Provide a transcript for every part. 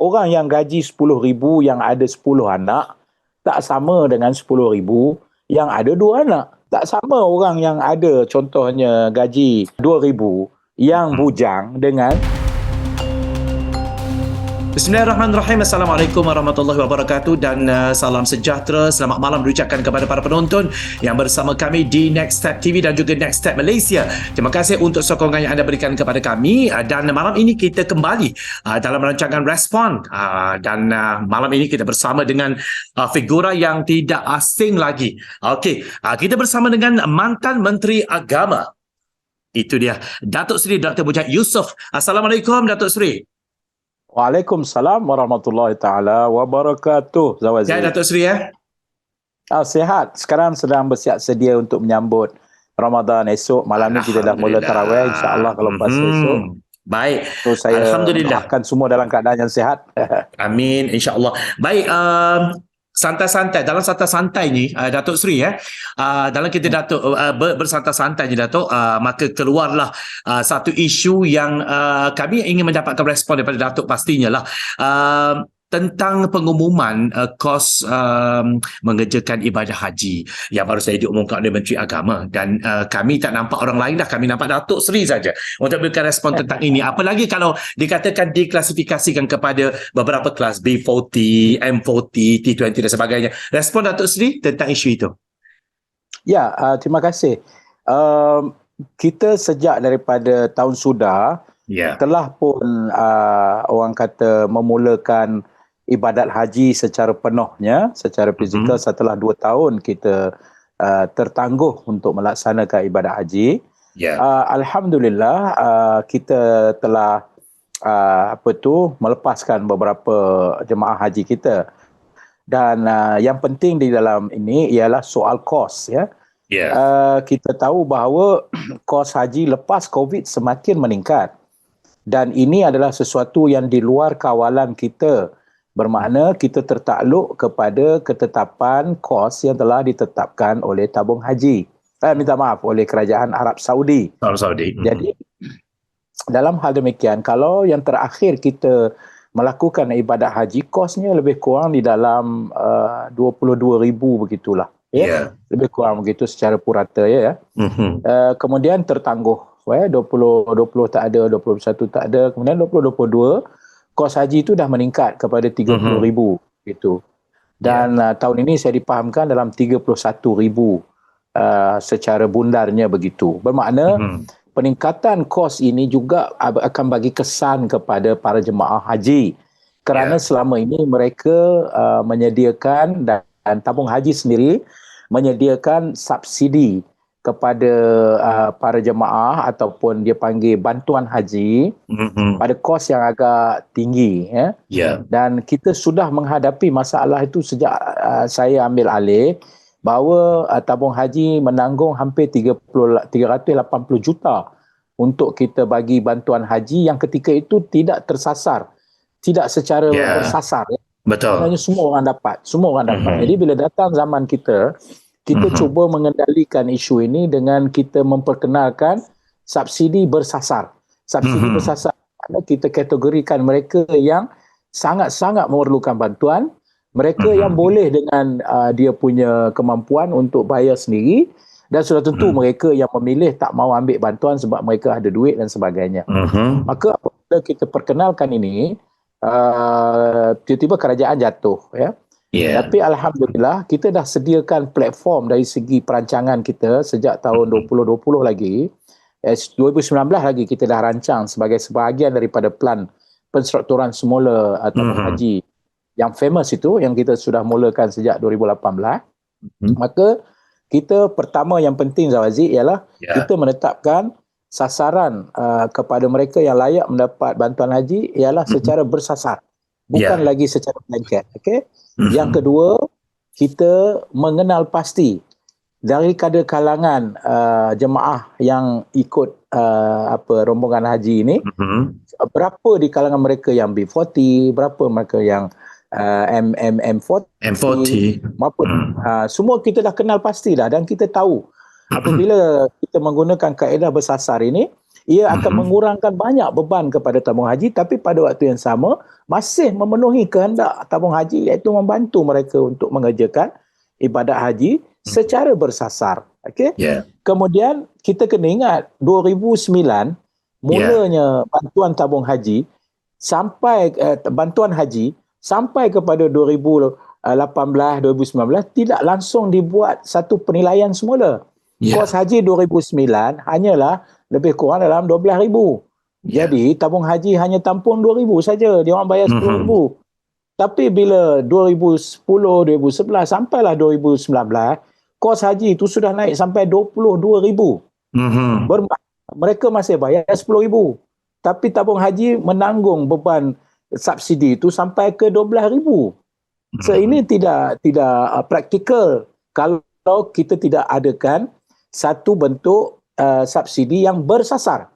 Orang yang gaji 10,000 yang ada 10 anak tak sama dengan 10,000 yang ada 2 anak. Tak sama orang yang ada contohnya gaji 2,000 yang bujang dengan. Bismillahirrahmanirrahim. Assalamualaikum warahmatullahi wabarakatuh dan salam sejahtera. Selamat malam diucapkan kepada para penonton yang bersama kami di Next Step TV dan juga Next Step Malaysia. Terima kasih untuk sokongan yang anda berikan kepada kami dan malam ini kita kembali dalam rancangan Respon dan malam ini kita bersama dengan figura yang tidak asing lagi. Okey, kita bersama dengan mantan Menteri Agama. Itu dia, Datuk Seri Dr. Mujahid Yusof. Assalamualaikum Datuk Seri. Waalaikumsalam warahmatullahi taala wabarakatuh. Zawazi. Ya Datuk Seri ya. Sihat. Sekarang sedang bersiap sedia untuk menyambut Ramadan esok. Malam ni kita dah mula tarawih, insya-Allah kalau puasa esok. Baik. So saya doakan semua dalam keadaan yang sihat. Amin, insya-Allah. Baik, santai-santai dalam santai-santai ni Datuk Seri dalam kita Datuk bersantai-santai ni Datuk, maka keluarlah satu isu yang kami ingin mendapatkan respon daripada Datuk pastinya lah, tentang pengumuman kos mengerjakan ibadah haji yang baru saja diumumkan oleh Menteri Agama dan kami tak nampak orang lain dah, kami nampak Datuk Seri saja untuk berikan respon tentang ini. Apalagi kalau dikatakan diklasifikasikan kepada beberapa kelas B40, M40, T20 dan sebagainya. Respon Datuk Seri tentang isu itu. Ya, terima kasih. Kita sejak daripada tahun sudah telah pun orang kata memulakan ibadat haji secara penuhnya, secara fizikal setelah 2 tahun kita tertangguh untuk melaksanakan ibadat haji. Alhamdulillah kita telah melepaskan beberapa jemaah haji kita. Dan yang penting di dalam ini ialah soal kos ya. Kita tahu bahawa kos haji lepas COVID semakin meningkat. Dan ini adalah sesuatu yang di luar kawalan kita. Bermakna kita tertakluk kepada ketetapan kos yang telah ditetapkan oleh tabung haji. Oleh Kerajaan Arab Saudi. Jadi dalam hal demikian, kalau yang terakhir kita melakukan ibadat haji, kosnya lebih kurang di dalam 22,000 begitulah. Lebih kurang begitu secara purata ya. Kemudian tertangguh. 20 tak ada, 21 tak ada. Kemudian 2022 kos haji itu dah meningkat kepada 30,000 gitu. Dan tahun ini saya dipahamkan dalam 31,000 secara bundarnya begitu. Bermakna peningkatan kos ini juga akan bagi kesan kepada para jemaah haji. Kerana selama ini mereka menyediakan dan tabung haji sendiri menyediakan subsidi kepada para jemaah ataupun dia panggil bantuan haji pada kos yang agak tinggi dan kita sudah menghadapi masalah itu sejak saya ambil alih, bahawa tabung haji menanggung hampir 380 juta untuk kita bagi bantuan haji yang ketika itu tidak tersasar, tidak secara bersasar Betul. Sebenarnya semua orang dapat. Jadi bila datang zaman kita cuba mengendalikan isu ini dengan kita memperkenalkan subsidi bersasar. Subsidi bersasar, kita kategorikan mereka yang sangat-sangat memerlukan bantuan, mereka yang boleh dengan dia punya kemampuan untuk bayar sendiri, dan sudah tentu mereka yang memilih tak mahu ambil bantuan sebab mereka ada duit dan sebagainya. Maka apabila kita perkenalkan ini, tiba-tiba kerajaan jatuh ya. Tapi alhamdulillah kita dah sediakan platform dari segi perancangan kita sejak tahun 2020 lagi. 2019 lagi kita dah rancang sebagai sebahagian daripada plan penstrukturan semula atau haji yang famous itu yang kita sudah mulakan sejak 2018. Maka kita pertama yang penting Zawazi ialah kita menetapkan sasaran kepada mereka yang layak mendapat bantuan haji ialah secara bersasar, bukan lagi secara blanket. Okey. Yang kedua, kita mengenal pasti dari kalangan jemaah yang ikut rombongan haji ini, berapa di kalangan mereka yang B40, berapa mereka yang M40, maupun semua kita dah kenal pasti dah, dan kita tahu apabila kita menggunakan kaedah bersasar ini, ia akan mengurangkan banyak beban kepada tabung haji, tapi pada waktu yang sama masih memenuhi kehendak tabung haji, iaitu membantu mereka untuk mengerjakan ibadat haji secara bersasar. Okey. Kemudian kita kena ingat 2009 mulanya bantuan tabung haji sampai bantuan haji sampai kepada 2018 2019 tidak langsung dibuat satu penilaian semula. Kos haji 2009 hanyalah lebih kurang dalam 12,000. Jadi tabung haji hanya tampung 2,000 saja, dia orang bayar 10,000. Tapi bila 2010 2011 sampailah 2019, kos haji itu sudah naik sampai 22,000. Mereka masih bayar 10,000. Tapi tabung haji menanggung beban subsidi itu sampai ke 12,000. So ini tidak praktikal kalau kita tidak adakan satu bentuk subsidi yang bersasar.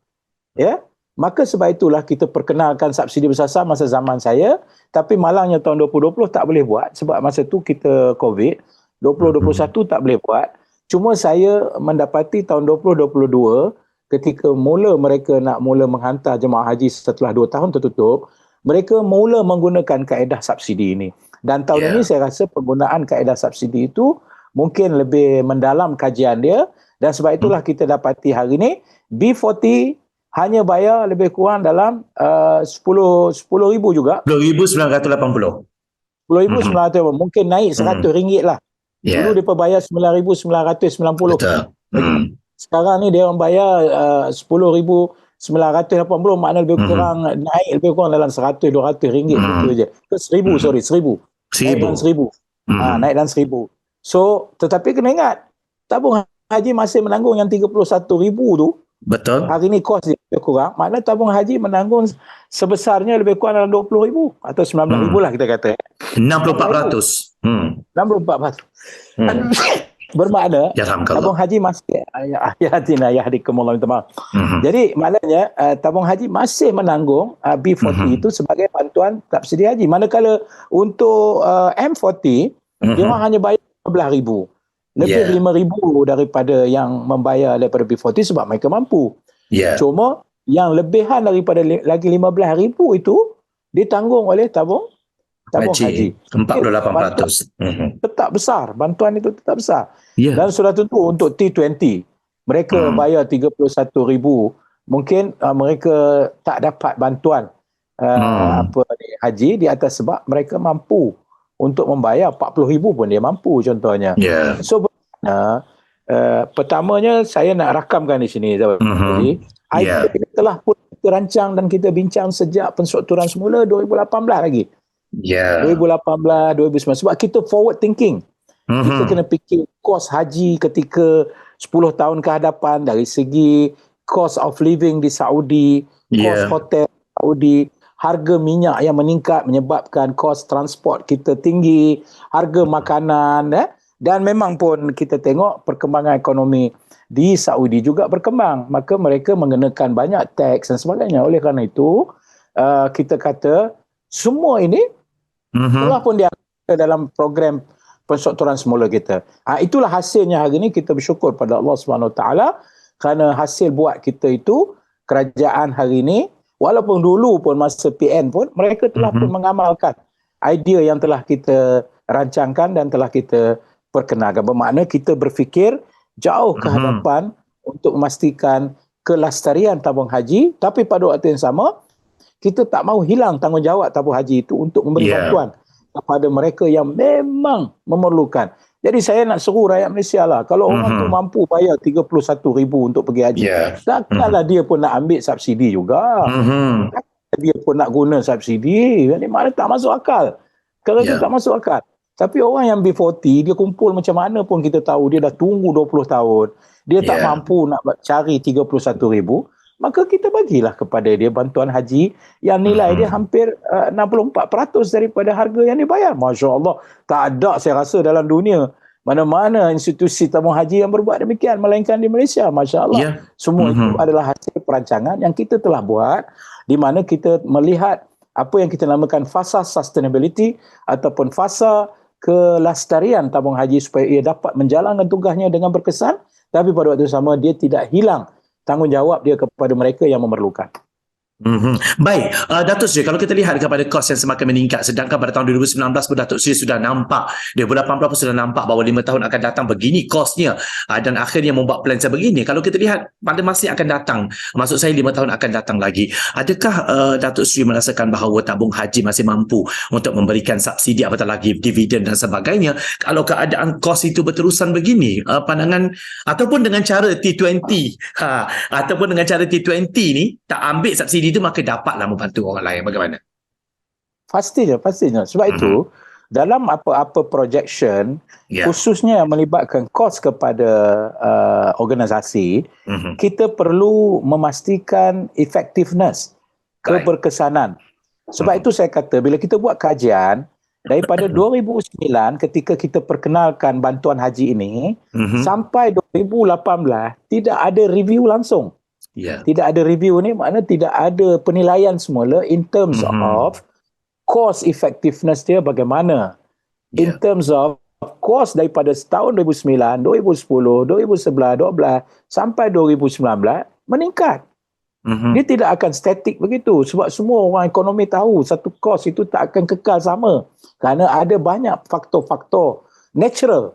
Ya. Maka sebab itulah kita perkenalkan subsidi bersasar masa zaman saya, tapi malangnya tahun 2020 tak boleh buat sebab masa tu kita COVID. 2021 tak boleh buat. Cuma saya mendapati tahun 2022 ketika mereka nak mula menghantar jemaah haji setelah 2 tahun tertutup, mereka mula menggunakan kaedah subsidi ini. Dan tahun ini saya rasa penggunaan kaedah subsidi itu mungkin lebih mendalam kajian dia, dan sebab itulah kita dapati hari ini B40 hanya bayar lebih kurang dalam 10,000 juga. 10,980. 10,980, mungkin naik RM100 lah. Dulu dia bayar 9,990. Sekarang ni dia orang bayar 10,980, makna lebih kurang naik lebih kurang dalam RM100-200 gitu je. Ke 1,000, sorry, 1,000. Naik dalam 1,000. Naik dalam 1,000. So, tetapi kena ingat, tabung haji masih menanggung yang 31,000 tu. Betul. Hari ni kos dia lebih kurang, makna tabung haji menanggung sebesarnya lebih kurang dalam 20,000 atau 19,000 lah kita kata. 64%. 64%. Bermakna tabung haji masih jadi maknanya tabung haji masih menanggung B40 itu sebagai bantuan subsidi haji. Manakala untuk M40 dia orang hanya bayar 15,000. Lebih 5,000 daripada yang membayar daripada B40 sebab mereka mampu. Cuma yang lebihan daripada lagi 15,000 itu ditanggung oleh tabung haji. 48%. Tetap besar. Bantuan itu tetap besar. Dan sudah tentu untuk T20, mereka bayar 31,000. Mungkin mereka tak dapat bantuan haji di atas sebab mereka mampu untuk membayar 40,000 pun dia mampu contohnya. So pertamanya saya nak rakamkan di sini. Idea ini telah pun kita rancang dan kita bincang sejak penstrukturan semula 2018 lagi. 2018, 2019. Sebab kita forward thinking. Kita kena fikir kos haji ketika 10 tahun ke hadapan dari segi cost of living di Saudi, kos hotel Saudi, harga minyak yang meningkat menyebabkan kos transport kita tinggi, harga makanan, dan memang pun kita tengok perkembangan ekonomi di Saudi juga berkembang. Maka mereka mengenakan banyak teks dan sebagainya. Oleh kerana itu, kita kata semua ini telah pun dia dalam program penstrukturan semula kita. Itulah hasilnya hari ini. Kita bersyukur pada Allah SWT kerana hasil buat kita itu, kerajaan hari ini, walaupun dulu pun masa PN pun, mereka telah pun mengamalkan idea yang telah kita rancangkan dan telah kita perkenalkan. Bermakna kita berfikir jauh ke hadapan untuk memastikan kelestarian tabung haji, tapi pada waktu yang sama, kita tak mahu hilang tanggungjawab tabung haji itu untuk memberi bantuan kepada mereka yang memang memerlukan. Jadi saya nak seru rakyat Malaysia lah, kalau orang tu mampu bayar 31,000 untuk pergi haji, takkanlah dia pun nak ambil subsidi juga. Dia pun nak guna subsidi. Jadi mana tak masuk akal. Kalau itu tak masuk akal. Tapi orang yang B40, dia kumpul macam mana pun kita tahu, dia dah tunggu 20 tahun. Dia tak mampu nak cari 31,000. Maka kita bagilah kepada dia bantuan haji yang nilai dia hampir 64% daripada harga yang dibayar. Masya Allah. Tak ada saya rasa dalam dunia mana-mana institusi tabung haji yang berbuat demikian, melainkan di Malaysia. Masya Allah. Semua itu adalah hasil perancangan yang kita telah buat, di mana kita melihat apa yang kita namakan fasa sustainability ataupun fasa kelestarian tabung haji supaya ia dapat menjalankan tugasnya dengan berkesan, tapi pada waktu yang sama dia tidak hilang tanggungjawab dia kepada mereka yang memerlukan. Baik, Datuk Seri, kalau kita lihat kepada kos yang semakin meningkat, sedangkan pada tahun 2019 pun Datuk Seri sudah nampak, 2018 pun sudah nampak bahawa 5 tahun akan datang begini kosnya, dan akhirnya membuat plan sebegini. Kalau kita lihat pada masa yang akan datang, maksud saya 5 tahun akan datang lagi, adakah Datuk Seri merasakan bahawa tabung haji masih mampu untuk memberikan subsidi, apatah lagi dividen dan sebagainya, kalau keadaan kos itu berterusan begini? Pandangan ataupun dengan cara T20, ataupun dengan cara T20 ni tak ambil subsidi itu, maka dapatlah membantu orang lain. Bagaimana? Pastinya. Sebab itu, dalam apa-apa projection, khususnya melibatkan kos kepada organisasi, kita perlu memastikan effectiveness, keberkesanan. Sebab itu saya kata, bila kita buat kajian, daripada 2009 ketika kita perkenalkan bantuan haji ini, sampai 2018, tidak ada review langsung. Tidak ada review ni, maknanya tidak ada penilaian semula in terms of cost effectiveness dia bagaimana. In terms of cost daripada tahun 2009, 2010, 2011, 2012 sampai 2019 meningkat. Dia tidak akan statik begitu, sebab semua orang ekonomi tahu satu kos itu tak akan kekal sama, kerana ada banyak faktor-faktor natural,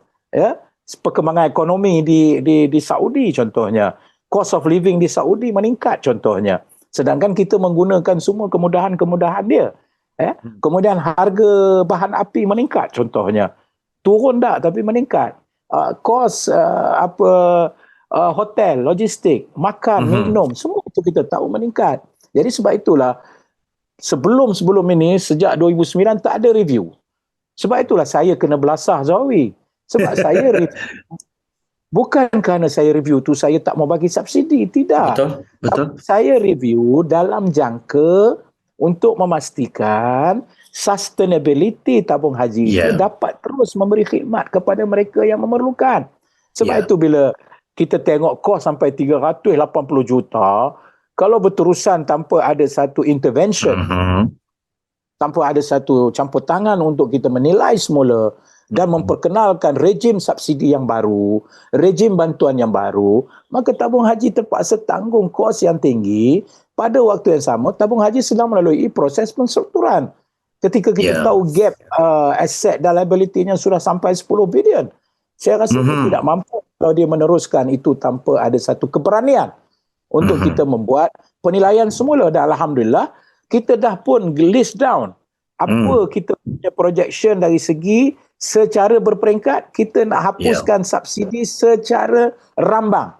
perkembangan ekonomi di Saudi contohnya. Cost of living di Saudi meningkat contohnya. Sedangkan kita menggunakan semua kemudahan-kemudahan dia. Kemudian harga bahan api meningkat contohnya. Turun tak tapi meningkat. Kos hotel, logistik, makan, minum, semua itu kita tahu meningkat. Jadi sebab itulah sebelum ini sejak 2009 tak ada review. Sebab itulah saya kena belasah Zawi. Sebab saya review. Bukan kerana saya review tu saya tak mau bagi subsidi, tidak. Betul. Saya review dalam jangka untuk memastikan sustainability tabung haji itu dapat terus memberi khidmat kepada mereka yang memerlukan. Sebab itu bila kita tengok kos sampai 380 juta, kalau berterusan tanpa ada satu intervention, tanpa ada satu campur tangan untuk kita menilai semula dan memperkenalkan rejim subsidi yang baru, rejim bantuan yang baru, maka tabung haji terpaksa tanggung kos yang tinggi. Pada waktu yang sama, tabung haji sedang melalui proses penstrukturan. Ketika kita tahu gap aset dan liability-nya sudah sampai 10 bilion, saya rasa dia tidak mampu kalau dia meneruskan itu tanpa ada satu keberanian untuk kita membuat penilaian semula. Dan Alhamdulillah, kita dah pun list down apa kita punya projection dari segi secara berperingkat, kita nak hapuskan subsidi secara rambang.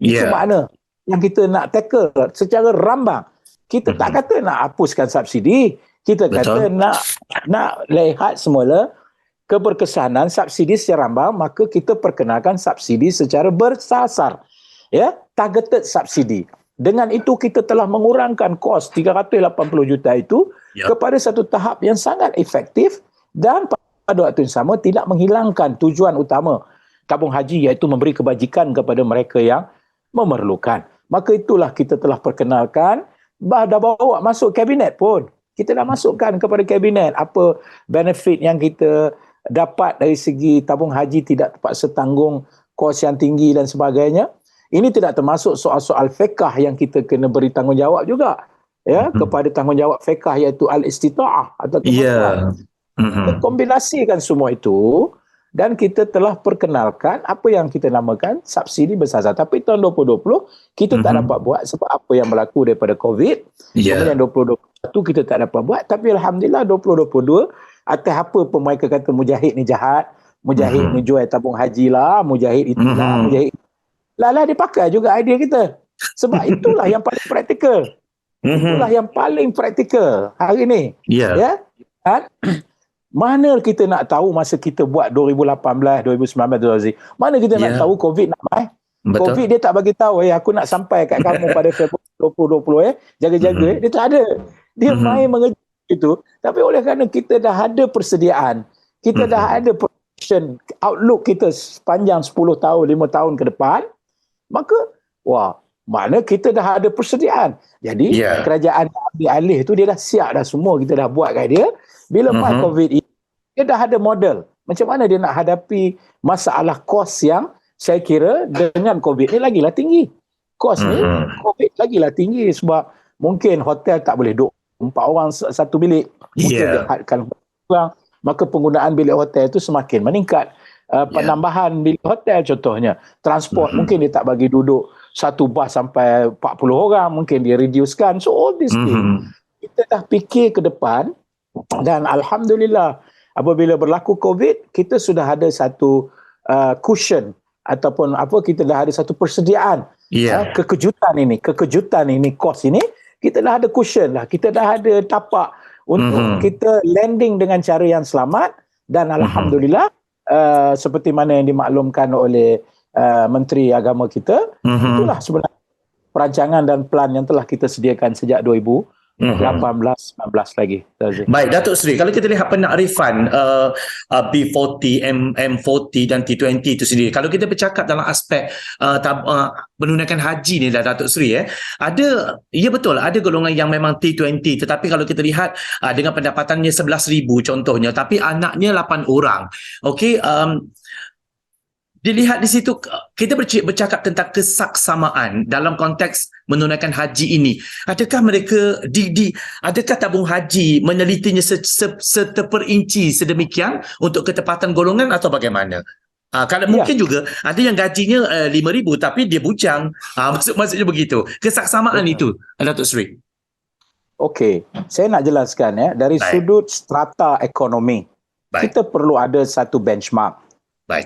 Itu makna yang kita nak tackle secara rambang. Kita tak kata nak hapuskan subsidi, kita kata nak lihat semula keberkesanan subsidi secara rambang, maka kita perkenalkan subsidi secara bersasar. Targeted subsidi. Dengan itu kita telah mengurangkan kos 380 juta itu kepada satu tahap yang sangat efektif dan pada waktu yang sama tidak menghilangkan tujuan utama tabung haji, iaitu memberi kebajikan kepada mereka yang memerlukan. Maka itulah kita telah perkenalkan, dah bawa masuk kabinet pun. Kita dah masukkan kepada kabinet apa benefit yang kita dapat dari segi tabung haji tidak terpaksa tanggung kos yang tinggi dan sebagainya. Ini tidak termasuk soal-soal fiqah yang kita kena beri tanggungjawab juga kepada tanggungjawab fiqah, iaitu al-istita'ah atau kemampuan. Kita kombinasikan semua itu dan kita telah perkenalkan apa yang kita namakan subsidi bersasar. Tapi tahun 2020 kita tak dapat buat sebab apa yang berlaku daripada COVID. Kemudian 2021 kita tak dapat buat. Tapi Alhamdulillah 2022 atas apa pun mereka kata Mujahid ni jahat, Mujahid ni jual tabung haji lah, Mujahid itulah, Mujahid lah dia pakai juga idea kita. Sebab itulah yang paling praktikal. Itulah yang paling praktikal hari ni. Kan? Mana kita nak tahu masa kita buat 2018, 2019, mana kita nak tahu COVID nak mai? COVID dia tak bagi tahu, aku nak sampai kat kamu pada Februari 2020, jaga-jaga. Dia tak ada. Dia main mengejar itu. Tapi oleh kerana kita dah ada persediaan, kita dah ada projection, outlook kita sepanjang 10 tahun, 5 tahun ke depan, maka mana kita dah ada persediaan. Jadi kerajaan ambil alih tu dia dah siap dah semua, kita dah buat kat dia. Bila COVID ini, dia dah ada model. Macam mana dia nak hadapi masalah kos yang saya kira dengan COVID ni lagilah tinggi. kos ni COVID lagilah tinggi sebab mungkin hotel tak boleh duduk 4 orang satu bilik. Mungkin dia hadkan orang, maka penggunaan bilik hotel itu semakin meningkat. Penambahan bilik hotel contohnya. Transport mungkin dia tak bagi duduk satu bas sampai 40 orang, mungkin dia reducekan. So all these things kita dah fikir ke depan, dan alhamdulillah apabila berlaku COVID, kita sudah ada satu cushion ataupun kita dah ada satu persediaan kekejutan ini kos ini, kita dah ada cushion lah, kita dah ada tapak untuk kita landing dengan cara yang selamat. Dan alhamdulillah seperti mana yang dimaklumkan oleh Menteri Agama kita, itulah sebenarnya perancangan dan plan yang telah kita sediakan sejak 2018-19 lagi. Baik, Datuk Seri, kalau kita lihat penakrifan B40, M40 dan T20 itu sendiri, kalau kita bercakap dalam aspek penunaikan haji ni dah, Datuk Seri, ada, ya betul, ada golongan yang memang T20, tetapi kalau kita lihat dengan pendapatannya 11,000 contohnya, tapi anaknya 8 orang. Okey, dilihat di situ, kita bercakap tentang kesaksamaan dalam konteks menunaikan haji ini. Adakah mereka, adakah tabung haji menelitinya seteperinci sedemikian untuk ketepatan golongan atau bagaimana? Kalau mungkin juga ada yang gajinya 5,000 tapi dia bujang. Maksudnya begitu. Kesaksamaan itu, Datuk Seri. Okey, saya nak jelaskan dari sudut strata ekonomi. Kita perlu ada satu benchmark.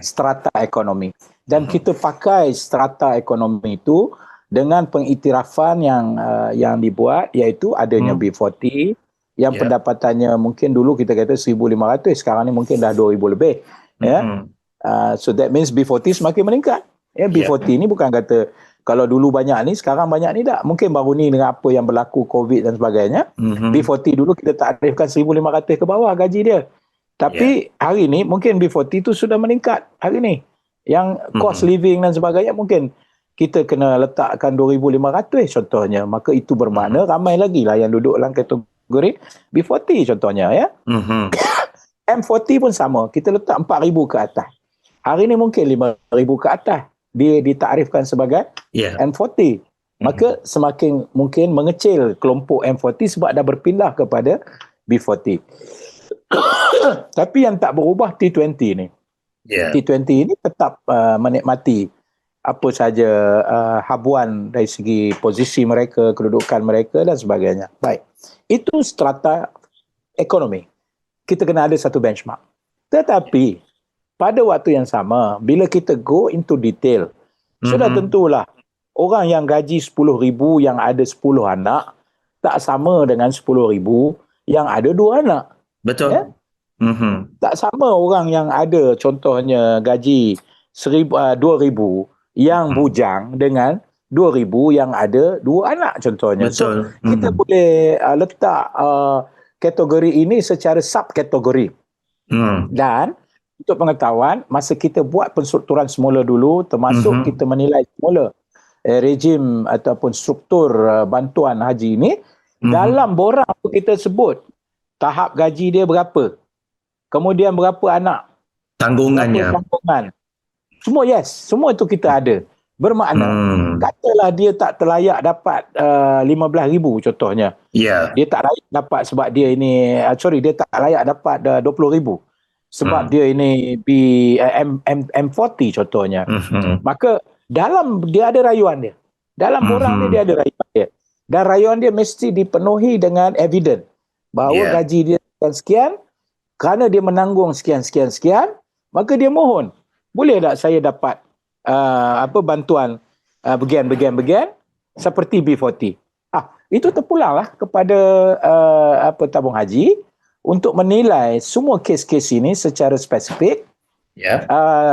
Strata ekonomi, dan kita pakai strata ekonomi itu dengan pengiktirafan yang dibuat, iaitu adanya B40 yang pendapatannya mungkin dulu kita kata 1,500, sekarang ni mungkin dah 2,000 lebih. So that means B40 semakin meningkat. B40 ni bukan kata kalau dulu banyak ni, sekarang banyak ni tak. Mungkin baru ni dengan apa yang berlaku COVID dan sebagainya. B40 dulu kita takrifkan 1,500 ke bawah gaji dia. Tapi hari ni mungkin B40 tu sudah meningkat hari ni. Yang cost living dan sebagainya mungkin kita kena letakkan 2,500 contohnya. Maka itu bermakna ramai lagi lah yang duduk dalam kategori B40 contohnya ya. M40 pun sama. Kita letak 4,000 ke atas. Hari ni mungkin 5,000 ke atas. Dia ditakrifkan sebagai M40. Maka semakin mungkin mengecil kelompok M40 sebab dah berpindah kepada B40. Tapi yang tak berubah T20 ni. T20 ini tetap menikmati apa saja habuan dari segi posisi mereka, kedudukan mereka dan sebagainya. Baik. Itu strata ekonomi. Kita kena ada satu benchmark. Tetapi pada waktu yang sama, bila kita go into detail, sudah tentulah orang yang gaji 10,000 yang ada 10 anak tak sama dengan 10,000 yang ada 2 anak. Betul. Tak sama orang yang ada contohnya gaji 2,000 yang bujang dengan 2,000 yang ada 2 anak contohnya. Betul. So, kita boleh letak kategori ini secara subkategori. Dan untuk pengetahuan, masa kita buat penstrukturan semula dulu, termasuk kita menilai semula rejim ataupun struktur bantuan haji ini, dalam borang kita sebut tahap gaji dia berapa, kemudian berapa anak, tanggungannya, semua semua itu kita ada. Bermakna katalah dia tak terlayak dapat 15,000 contohnya. Dia tak layak dapat sebab dia ini dia tak layak dapat 20,000 sebab dia ini M40 contohnya. Maka dalam dia ada rayuan dia. Dalam borang dia ada rayuan dia. Dan rayuan dia mesti dipenuhi dengan evidence bahawa gaji dia sekian, kerana dia menanggung sekian, maka dia mohon, boleh tak saya dapat bantuan bagian seperti B40. Itu terpulanglah kepada tabung haji untuk menilai semua kes-kes ini secara spesifik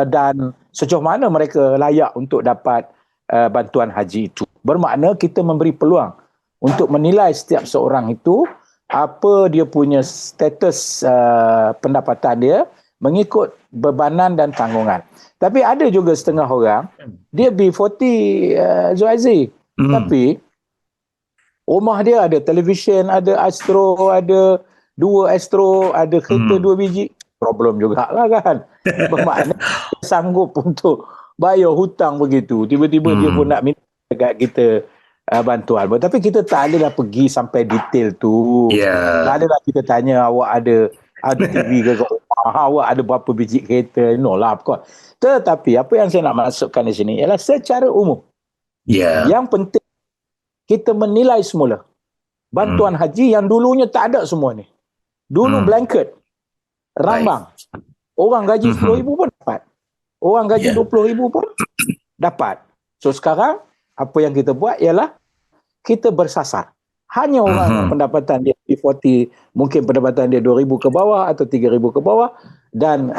dan sejauh mana mereka layak untuk dapat bantuan haji itu. Bermakna kita memberi peluang untuk menilai setiap seorang itu apa dia punya status pendapatan dia mengikut bebanan dan tanggungan. Tapi ada juga setengah orang, dia B40 Zuhairi, tapi rumah dia ada televisyen, ada Astro, ada 2 Astro, ada kereta 2 biji. Problem jugalah kan. Bermakna sanggup untuk bayar hutang begitu. Tiba-tiba dia pun nak minta dekat kita bantuan. Tapi kita tak adalah pergi sampai detail tu. Tak adalah kita tanya awak ada TV ke kat rumah, awak ada berapa biji kereta, no lah, of course. Tetapi apa yang saya nak masukkan di sini ialah secara umum. Yang penting kita menilai semula bantuan haji yang dulunya tak ada semua ni. Dulu blanket, rambang. Orang gaji 10,000 pun dapat. Orang gaji 20,000 pun dapat. So sekarang apa yang kita buat ialah kita bersasar. Hanya orang yang pendapatan dia P40, mungkin pendapatan dia 2,000 ke bawah atau 3,000 ke bawah, dan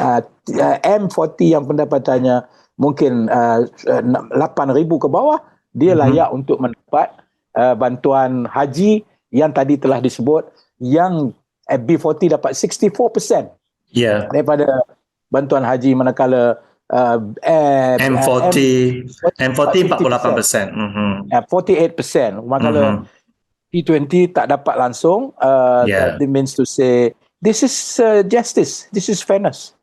M40 yang pendapatannya mungkin 8,000 ke bawah, dia layak untuk mendapat bantuan haji yang tadi telah disebut, yang B40 dapat 64% daripada bantuan haji, manakala M40 48%. 48%. Manakala P20 tak dapat langsung. That means to say this is justice, this is fairness.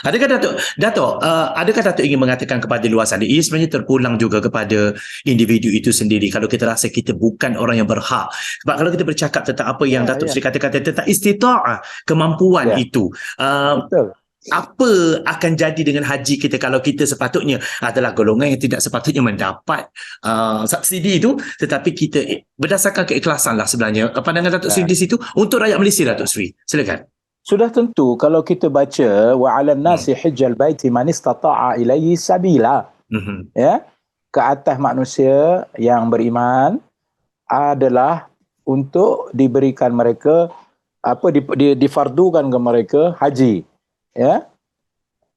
Adakah Datuk adakah Datuk ingin mengatakan kepada luar sana, ia sebenarnya terpulang juga kepada individu itu sendiri kalau kita rasa kita bukan orang yang berhak? Sebab kalau kita bercakap tentang apa yang Datuk Seri katakan tentang istita'ah, kemampuan itu, betul. Apa akan jadi dengan haji kita kalau kita sepatutnya adalah golongan yang tidak sepatutnya mendapat subsidi itu, tetapi kita berdasarkan keikhlasan lah sebenarnya pandangan Datuk Seri di situ untuk rakyat Malaysia. Datuk Seri, silakan. Sudah tentu kalau kita baca wa 'alan nasi hajjal baiti man istata'a ilaihi sabila, ya, ke atas manusia yang beriman adalah untuk diberikan mereka difardukan ke mereka haji, ya.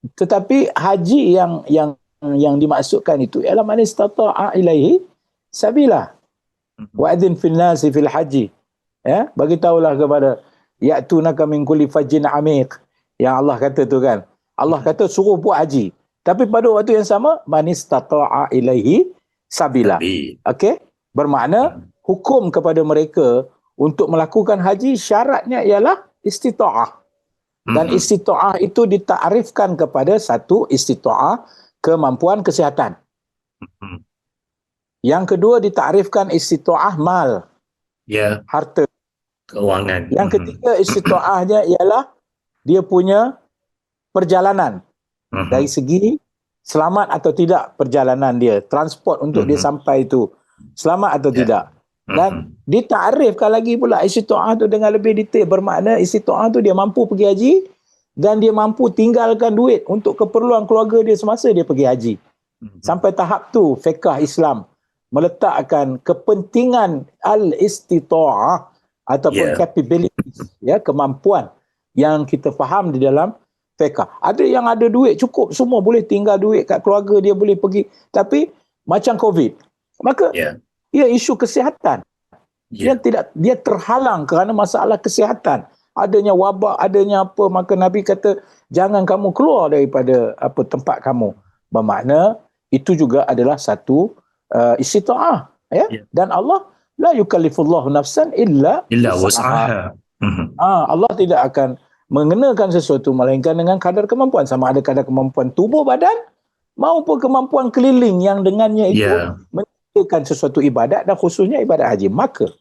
Tetapi haji yang dimaksudkan itu ialah man istata'a ilaihi sabila wa adzin fil nasi fil haji, ya, bagi tahulah kepada ya'tunaka min kulli fajjin amiq, yang Allah kata tu kan. Allah kata suruh buat haji, tapi pada waktu yang sama man istata'a ilaihi sabila. Okey, bermakna hukum kepada mereka untuk melakukan haji syaratnya ialah istita'ah. Dan istita'ah itu ditakrifkan kepada satu, istita'ah kemampuan kesihatan. Yang kedua ditakrifkan istita'ah mal, harta, keuangan. Yang ketiga istita'ahnya ialah dia punya perjalanan, dari segi selamat atau tidak perjalanan dia, transport untuk dia sampai itu selamat atau tidak. Dan ditakrifkan lagi pula istita'ah tu dengan lebih detail, bermakna istita'ah tu dia mampu pergi haji dan dia mampu tinggalkan duit untuk keperluan keluarga dia semasa dia pergi haji. Sampai tahap tu fiqh Islam meletakkan kepentingan al-istita'ah ataupun capabilities, ya, kemampuan yang kita faham di dalam fiqh. Ada yang ada duit cukup, semua boleh tinggal duit kat keluarga dia, boleh pergi, tapi macam COVID, maka ia isu kesihatan. Dia terhalang kerana masalah kesihatan. Adanya wabak, adanya apa, maka Nabi kata jangan kamu keluar daripada tempat kamu. Bermakna itu juga adalah satu istita'ah, ya. Dan Allah la yukallifullahu nafsan illa wus'aha. Allah tidak akan mengenakan sesuatu melainkan dengan kadar kemampuan, sama ada kadar kemampuan tubuh badan maupun kemampuan keliling yang dengannya itu kan sesuatu ibadat, dan khususnya ibadat haji. Maka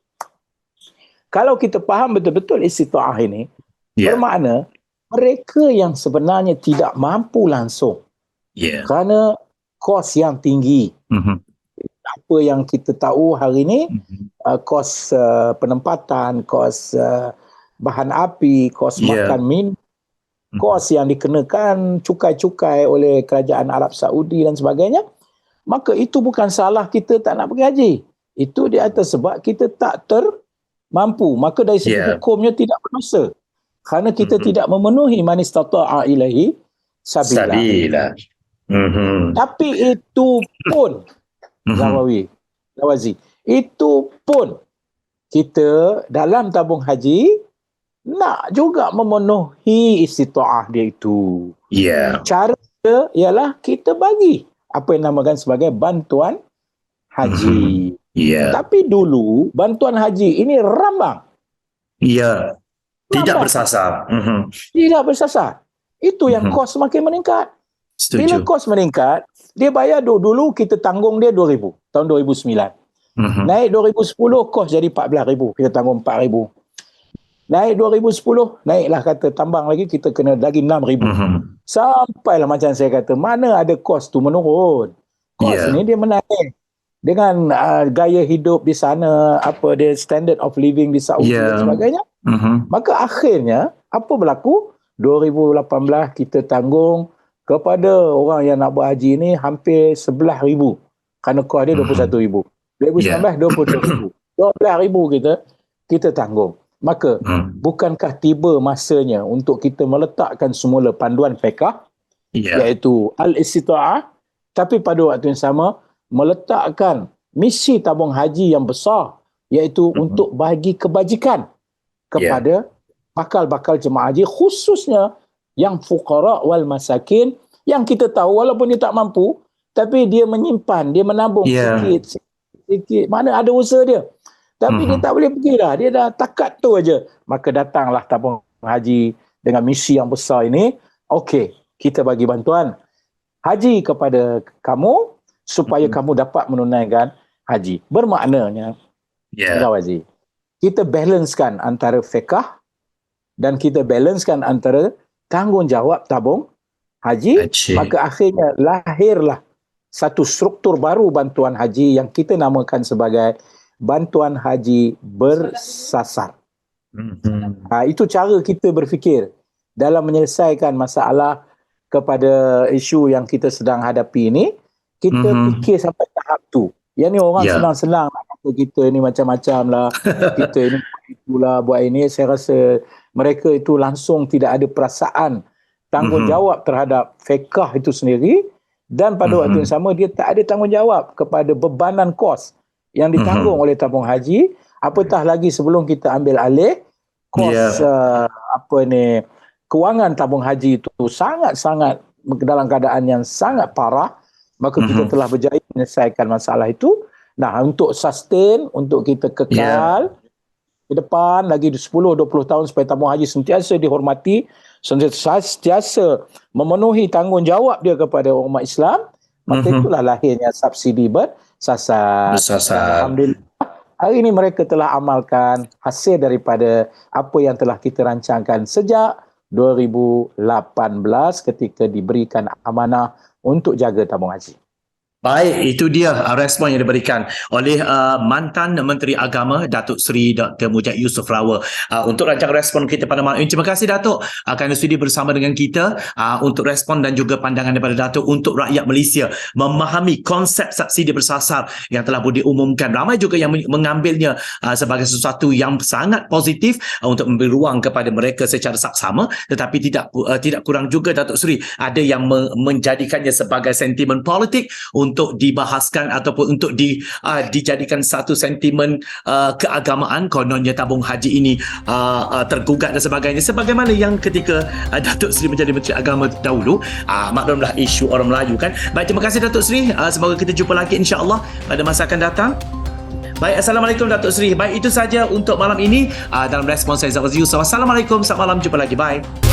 kalau kita faham betul-betul istita'ah ini, bermakna mereka yang sebenarnya tidak mampu langsung kerana kos yang tinggi. Apa yang kita tahu hari ini, kos penempatan, kos bahan api, kos makan minum, kos yang dikenakan cukai-cukai oleh kerajaan Arab Saudi dan sebagainya. Maka itu bukan salah kita tak nak pergi haji. Itu di atas sebab kita tak termampu. Maka dari segi hukumnya tidak berdosa. Kerana kita tidak memenuhi man istata'a ilaihi sabila. Tapi itu pun, Zawazi, itu pun kita dalam tabung haji nak juga memenuhi istita'ah dia itu. Cara dia ialah kita bagi apa yang namakan sebagai bantuan haji. Tapi dulu bantuan haji ini rambang. Tidak bersasar. Tidak bersasar. Itu yang kos semakin meningkat. Bila kos meningkat, dia bayar dulu kita tanggung dia 2,000 tahun 2009. Naik 2010 kos jadi 14,000, kita tanggung 4,000. Naik 2010, naiklah kata tambang lagi, kita kena lagi 6,000. Sampailah macam saya kata, mana ada kos tu menurun. Kos ni dia menaik. Dengan gaya hidup di sana, apa dia standard of living di Saudi dan sebagainya. Maka akhirnya, apa berlaku? 2018 kita tanggung kepada orang yang nak berhaji ni hampir 11,000. Kerana kos dia 21,000. 2019, 23,000. 12,000 kita tanggung. Maka, bukankah tiba masanya untuk kita meletakkan semula panduan fiqh, iaitu al-istita'ah, tapi pada waktu yang sama, meletakkan misi tabung haji yang besar, iaitu untuk bagi kebajikan kepada bakal-bakal jemaah haji, khususnya yang fuqara wal masakin, yang kita tahu walaupun dia tak mampu, tapi dia menyimpan, dia menabung sikit, mana ada usaha dia. Tapi dia tak boleh pergi dah, dia dah takat tu aja. Maka datanglah tabung haji dengan misi yang besar ini. Okey, kita bagi bantuan haji kepada kamu, supaya kamu dapat menunaikan haji. Bermaknanya, Haji, kita balancekan antara fiqh dan kita balancekan antara tanggungjawab tabung haji. Maka akhirnya lahirlah satu struktur baru bantuan haji yang kita namakan sebagai bantuan haji bersasar. Itu cara kita berfikir dalam menyelesaikan masalah kepada isu yang kita sedang hadapi ini. Kita fikir sampai tahap tu. Yang ni orang senang-senang nak kata kita ni macam-macam lah. Kita ni itulah buat ini. Saya rasa mereka itu langsung tidak ada perasaan tanggungjawab terhadap fiqh itu sendiri. Dan pada waktu yang sama dia tak ada tanggungjawab kepada bebanan kos yang ditanggung oleh tabung haji. Apatah lagi sebelum kita ambil alih kos kewangan tabung haji itu sangat-sangat dalam keadaan yang sangat parah. Maka kita telah berjaya menyelesaikan masalah itu. Nah, untuk sustain, untuk kita kekal ke depan lagi 10-20 tahun supaya tabung haji sentiasa dihormati, sentiasa memenuhi tanggungjawab dia kepada umat Islam, maka itulah lahirnya subsidi bersasar. Alhamdulillah, hari ini mereka telah amalkan hasil daripada apa yang telah kita rancangkan sejak 2018 ketika diberikan amanah untuk jaga tabung haji. Baik, itu dia respon yang diberikan oleh mantan Menteri Agama Datuk Seri Dr. Mujahid Yusof Rawa untuk rancangan respon kita pada malam ini. Terima kasih Datuk kerana sudi bersama dengan kita untuk respon dan juga pandangan daripada Datuk untuk rakyat Malaysia memahami konsep subsidi bersasar yang telah diumumkan. Ramai juga yang mengambilnya sebagai sesuatu yang sangat positif untuk memberi ruang kepada mereka secara saksama, tetapi tidak kurang juga Datuk Seri ada yang menjadikannya sebagai sentimen politik untuk dibahaskan ataupun untuk dijadikan satu sentimen keagamaan. Kononnya tabung haji ini tergugat dan sebagainya, sebagaimana yang ketika Datuk Seri menjadi Menteri Agama dahulu. Maklumlah isu orang Melayu kan. Baik, terima kasih Datuk Seri. Semoga kita jumpa lagi insya-Allah pada masa akan datang. Baik, Assalamualaikum Datuk Seri. Baik, itu saja untuk malam ini dalam respon saya Zafar Yusuf. Assalamualaikum, selamat malam, jumpa lagi. Bye.